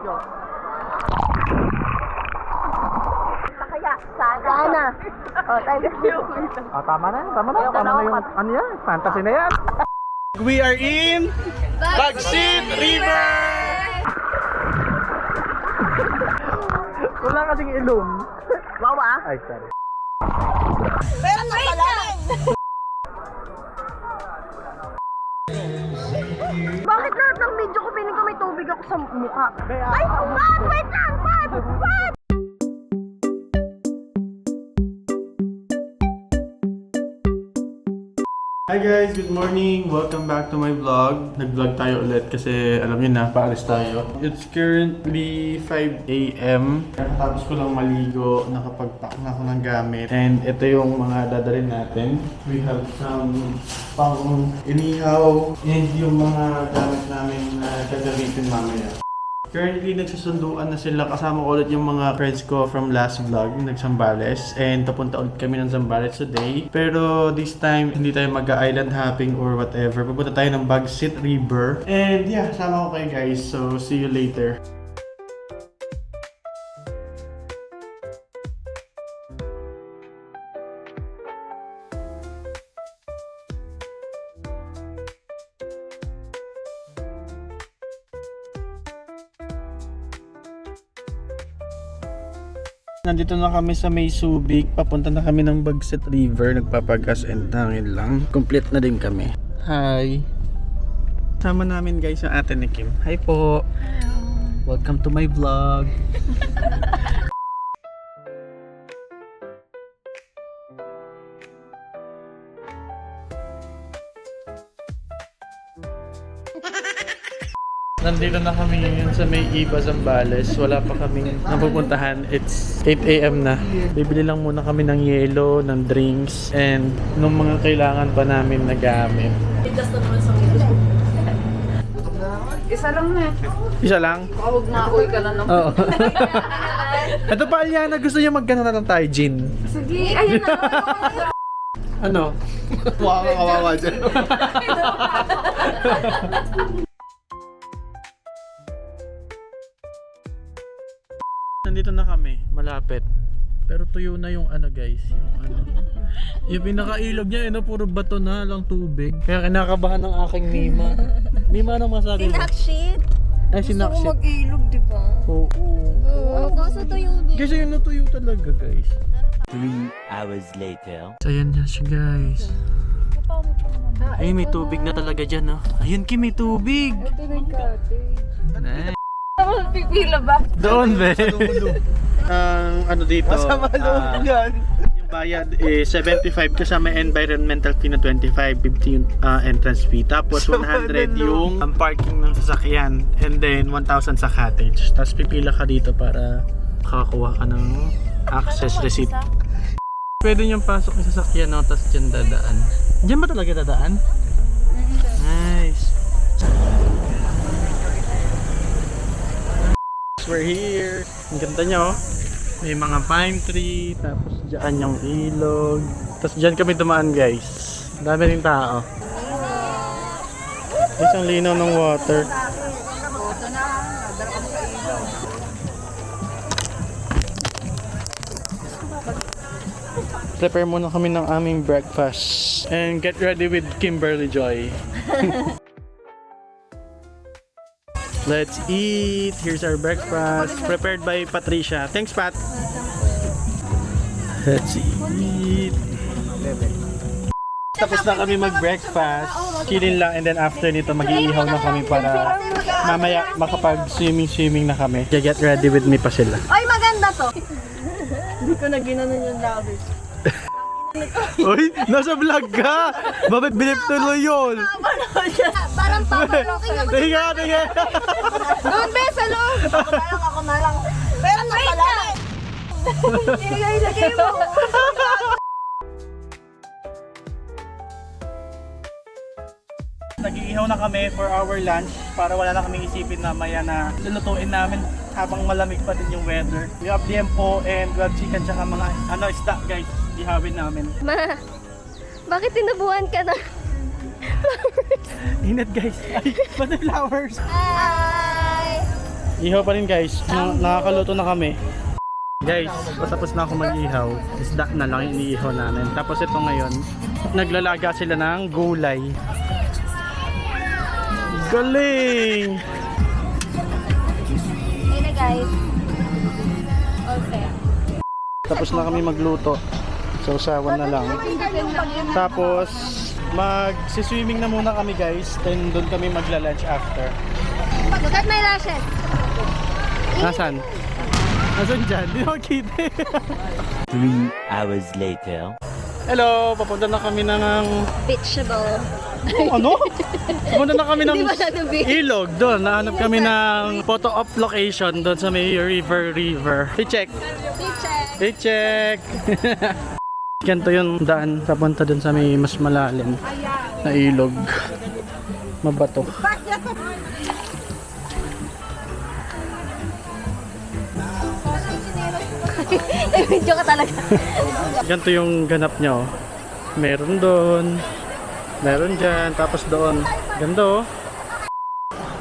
video. Kaya, sana. Oh, tayo. Tama na yung ano yan, fantasy na yan. We are in Bagsit River! Wala kasing ilum. Wawa. Ay, sorry. Pero napalaman. Bakit lahat ng video ko piling ko may tubig ako sa mukha? Ay, Pat! Wait lang! Pat! Pat! Hi guys, good morning! Welcome back to my vlog. Nag-vlog tayo ulit kasi alam niyo na, paalis tayo. It's currently 5 AM. Tapos ko lang maligo, nakapag-pack na ako ng gamit. And ito yung mga dadalhin natin. We have some pang inihaw and yung mga gamit namin na gagamitin mamaya. Currently, nagsusunduan na sila. Kasama ko ulit yung mga friends ko from last vlog, nag-Zambales. And papunta ulit kami ng Zambales today. Pero this time, hindi tayo mag-island hopping or whatever. Pupunta tayo ng Bagsit River. And yeah, sama ko kayo guys. So, see you later. Nandito na kami sa May Subic. Papunta na kami ng Bagsit River. Nagpapagas and hangin lang. Complete na din kami. Hi! Sama namin guys yung ate ni Kim. Hi po! Hello! Welcome to my vlog! Nandito na kami ngayon sa May Iba, Zambales. Wala pa kaming napupuntahan. It's 8 AM na. Bibili lang muna kami ng yelo, ng drinks, and nung mga kailangan pa namin na gamit. Isa lang na. Isa lang? Huwag na uwi ka lang ng... Oo. Ito pa, Aliana, gusto niya mag-gana na lang tayo, Jin. Sige, ayun na. Ano? Kawawa dyan. Nandito na kami, malapit. Pero tuyo na yung ano guys, yung ano. Yung pinakailog niya, puro bato na lang tubig. Kaya kinakabahan ng aking Mima. Mima, anong masabi mo? Sinakshit. Ay, sinakshit. Gusto mo mag-ilog, di ba? Oo. Kaso tuyo. Kasi yun natuyo talaga guys. 3 hours later. So ayan na siya guys. Ay, may tubig na talaga dyan, no? Ayun, Kim, may tubig! Ito na yung Nice. pipila ba? Doon, be. Ang ano dito, Masama loob yan. yung bayad is 75 kasama environmental fee na 25, 50 yung entrance fee. Tapos 100 yung parking ng sasakyan. And then 1,000 sa cottage. Tapos pipila ka dito para makakuha ka ng access receipt. Pwede niyang pasok yung sasakyan, no? Tapos dyan dadaan. Diyan ba talaga dadaan? Nice. We're here. Ang ganda niya, oh. May mga pine tree, tapos dyan yung ilog. Tapos dyan kami dumaan, guys. Dami rin tao. Isang linaw ng water. Prepare muna kami ng aming breakfast. And get ready with Kimberly Joy. Let's eat. Here's our breakfast prepared by Patricia. Thanks, Pat. Let's eat. Tapos na kami mag-breakfast. Chillin lang, and then after nito mag-iihaw na kami para mamaya makapag-swimming na kami. Get ready with me pa sila. Ay, maganda to. Hindi ko na ginanon yung labis. Uy, nasa vlog ka! Mabibilip tuloy yun! Parang paparokin ako. Tiga! Doon, be, sa loob. Ako na lang. Pero napalaman. Ilagay mo. Nag-iihaw na kami for our lunch para wala na kaming isipin na maya na lulutuin namin habang malamig pa din yung weather. We have liempo and we have chicken tsaka mga isda guys. Ihawin namin. Ma, bakit tinubuhan ka na? Init guys. Ay, ba't may flowers? Hi! Ihaw pa rin guys. Nakakaluto na kami. Guys, patapos na ako mag-ihaw. Isda na lang yung iniihaw namin. Tapos ito ngayon, naglalaga sila ng gulay. Galing! Ayun na guys. All set. Tapos na kami magluto. Sausawan na lang. Tapos, mag-swimming na muna kami guys. Then doon kami magla-lunch after. Look at my lashes. Nasaan? Nasaan dyan? Di ako kita. 3 hours later. Hello! Papunta na kami ng... Beachable. Ano? Pumunta na kami ng Hindi ba natin beach? ilog doon. Nahanap kami ng photo op location doon sa may river. I-check. I-check. Ganito yung daan. Papunta doon sa may mas malalim na ilog. Mabato. Video ka talaga. Ganito yung ganap niya oh. Meron doon. Meron dyan. Tapos doon. Ganda oh.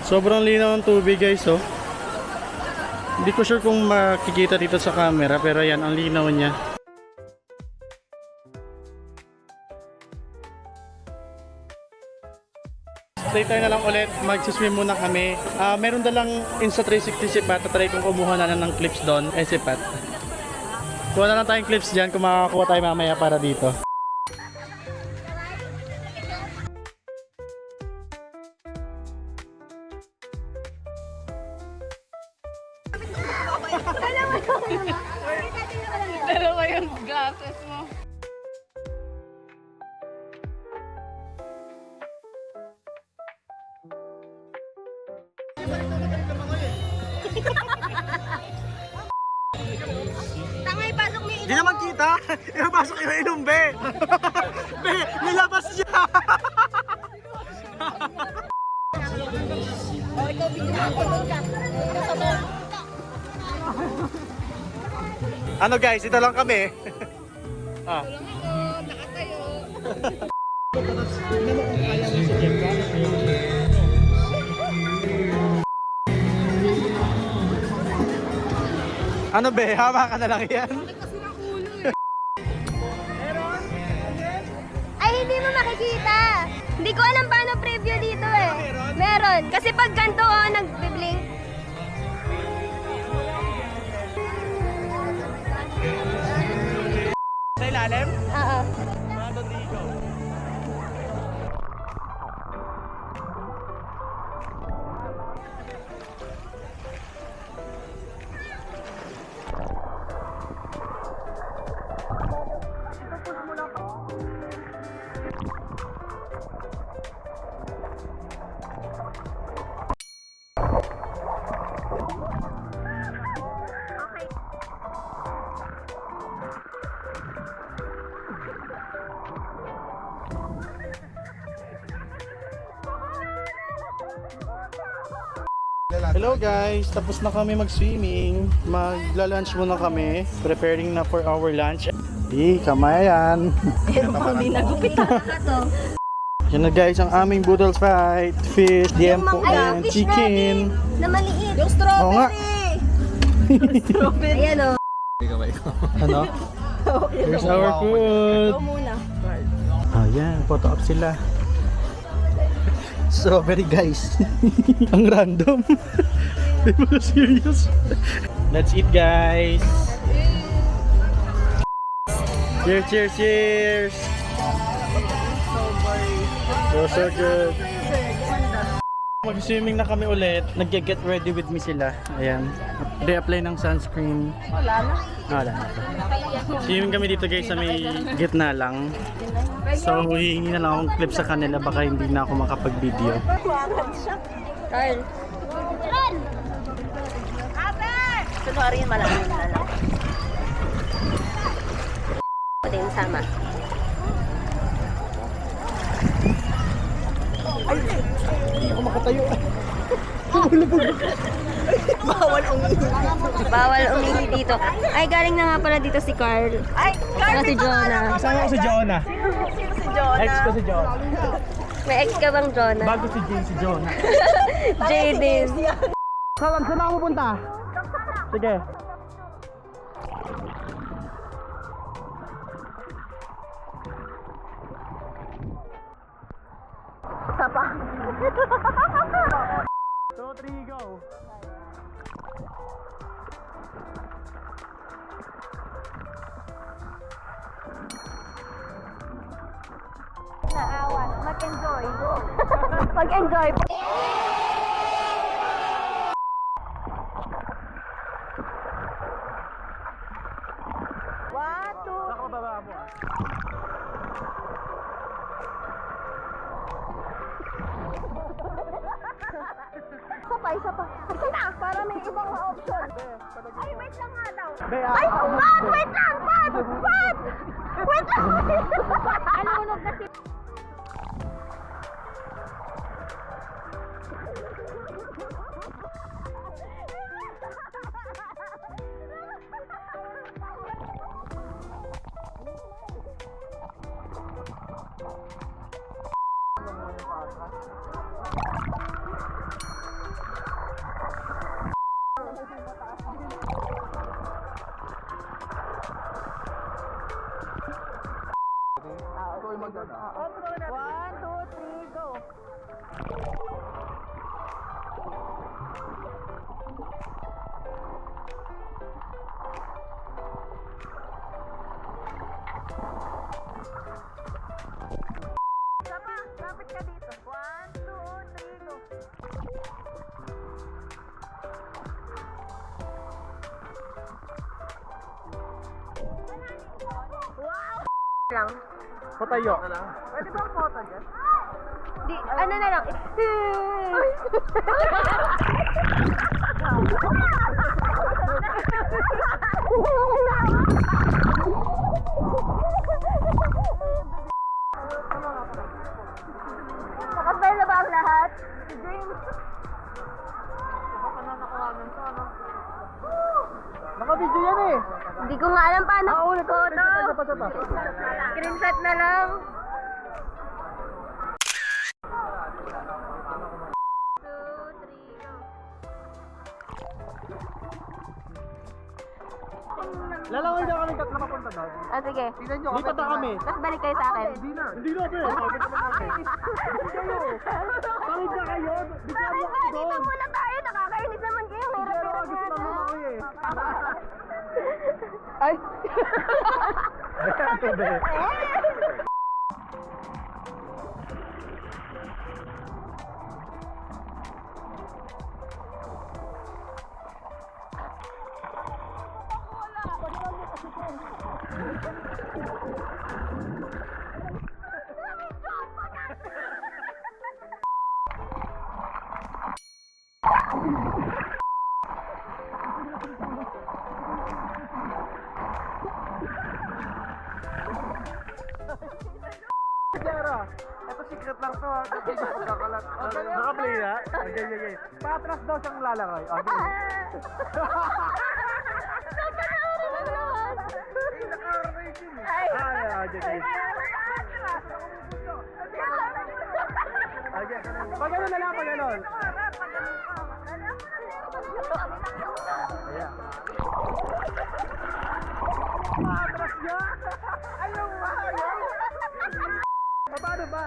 Sobrang linaw ng tubig guys oh. Hindi ko sure kung makikita dito sa camera pero yan ang linaw niya. Later na lang ulit, magsiswim muna kami. Meron dalang Insta360 si Pat. Tatry kong kumuha na ng clips doon. Si Pat. Kuha na lang tayong clips dyan kung makakakuha tayo mamaya para dito. Dalawa yung glasses mo. Tangay, pasok mo Hindi naman kita! Ipapasok yung ilong, be! Be! Nilabas niya! Ano guys, ito lang kami. Ano be, hama ka na lang yan. Ay, hindi mo makikita. Hindi ko alam paano preview dito eh. Meron. Kasi pag ganito oh, nag-blink. Sa ilalim? Oo. Mga doon dito. Hello guys, tapos na kami mag-swimming. Magla-lunch muna kami. Preparing na for our lunch. Kamayan. Yan na guys, ang aming boodle fried fish, diempo, and fish chicken. Na maliit. Yung Oo nga. strawberry. Ayan oh. Ano? Here's our food. Ikaw muna. Ayan, photo up sila. Strawberry guys. Ang random. Di ba serious? Let's eat guys. Cheers, cheers, cheers. So good. Mag-swimming na kami ulit. Nag-get ready with me sila. Ayan. Re-apply ng sunscreen. Wala na. Wala na. Swimming kami dito guys sa may gitna lang. So hihingi na lang akong clip sa kanila. Baka hindi na ako makapag-video. Carl. Ron! Kunwari yung malaking na lang. Pati yung sama. Hindi ako makatayo. Bawal umihi. Bawal umihi dito. Ay, galing na nga pala dito si Carl. Ay, Saka si Jonah. Kasama ko si Jonah. Sino si Jonah? Ex ko si Jonah. May ex ka bang Jonah? Bago si Jane, si Jonah. Jaden. Saan ako pupunta? Sige. Sapa. 2, 3, go! Naawan. Mag-enjoy. Mag-enjoy. One, two. Ako baba mo. Isa pa. Kasi na, para may ibang option. Ay, wait lang nga daw. Be, Ay, Pat! Wait lang, Pat! Pat! Wait lang! Alulog na si... One, two, three, go. Isa pa, lapit ka dito. One, two, three, go. Wow! lang. Patayo. Pwede ba ang photo dyan? Di, ano na lang. Nakasbay na ba ang lahat? Si James. Naka-video yan eh. Hindi ko nga alam paano photo. Pa. Screenshot na lang. Lalaway na kami tatlo papunta doon. Ah, sige. Lipat na kami. Tapos balik kayo sa akin. Hindi na, be. Bakit naman natin? Bakit na kayo? Bigyan mo ako Dito doon. muna tayo. Nakakainis naman kayo. Hirap-hirap Gusto nga lang na. ako eh. Ay! Ito, be. Jara, ito secret lang to ha. Kasi pagkakalat. Naka-play na? Okay. Patras daw siyang lalakay. Okay. Pag ano na lang, pag ano. Ayan. Patras niya? Ayaw ba? Paano ba?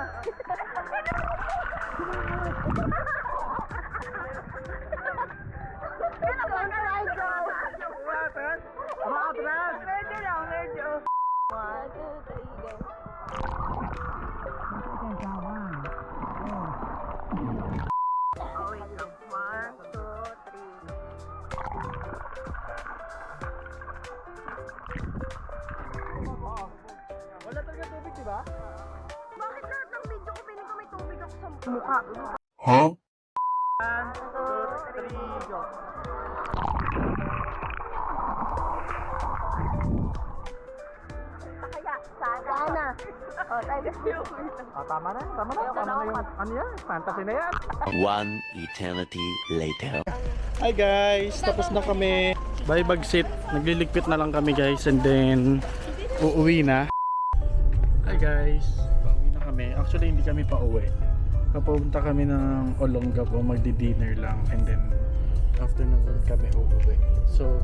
Umatras? Medyo lang, medyo. 1, 2, 3, go. Oh, wait lang. 1, 2, 3. Wala talaga tubig, di ba? Bakit lahat ng video ko piling ko may tubig ako sa mukha? 1, 2, 3, go. Kaya, sana. Oh, tayo. Tama na yung, ano yan, fantasy na yan. One eternity later. Hi guys, tapos na kami. Bye bagsit, nagliligpit na lang kami guys and then uuwi na. Hi guys, pauwi na kami. Actually hindi kami pauwi. Papunta kami ng Olongapo, magdi-dinner lang and then afternoon kami uuwi. So,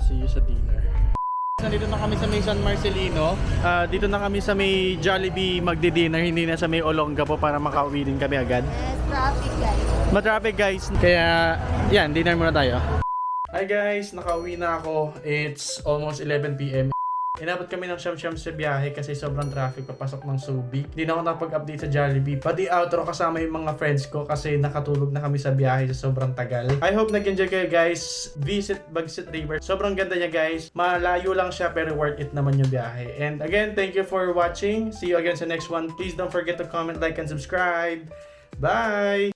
see you sa dinner. Nandito na kami sa may San Marcelino. Dito na kami sa may Jollibee magdi-dinner, hindi na sa may Olongapo para makauwi din kami agad. Yes, traffic guys. Matraffic guys, kaya yan, dinner muna tayo. Hi guys, nakauwi na ako. It's almost 11 PM. Inabot kami ng siyam-siyam sa biyahe kasi sobrang traffic papasok ng Subic. Hindi na ako nakapag-update sa Jollibee. Pati outro kasama yung mga friends ko kasi nakatulog na kami sa biyahe sa sobrang tagal. I hope nag-enjoy kayo guys. Visit Bagsit River. Sobrang ganda niya guys. Malayo lang siya pero worth it naman yung biyahe. And again, thank you for watching. See you again sa next one. Please don't forget to comment, like, and subscribe. Bye!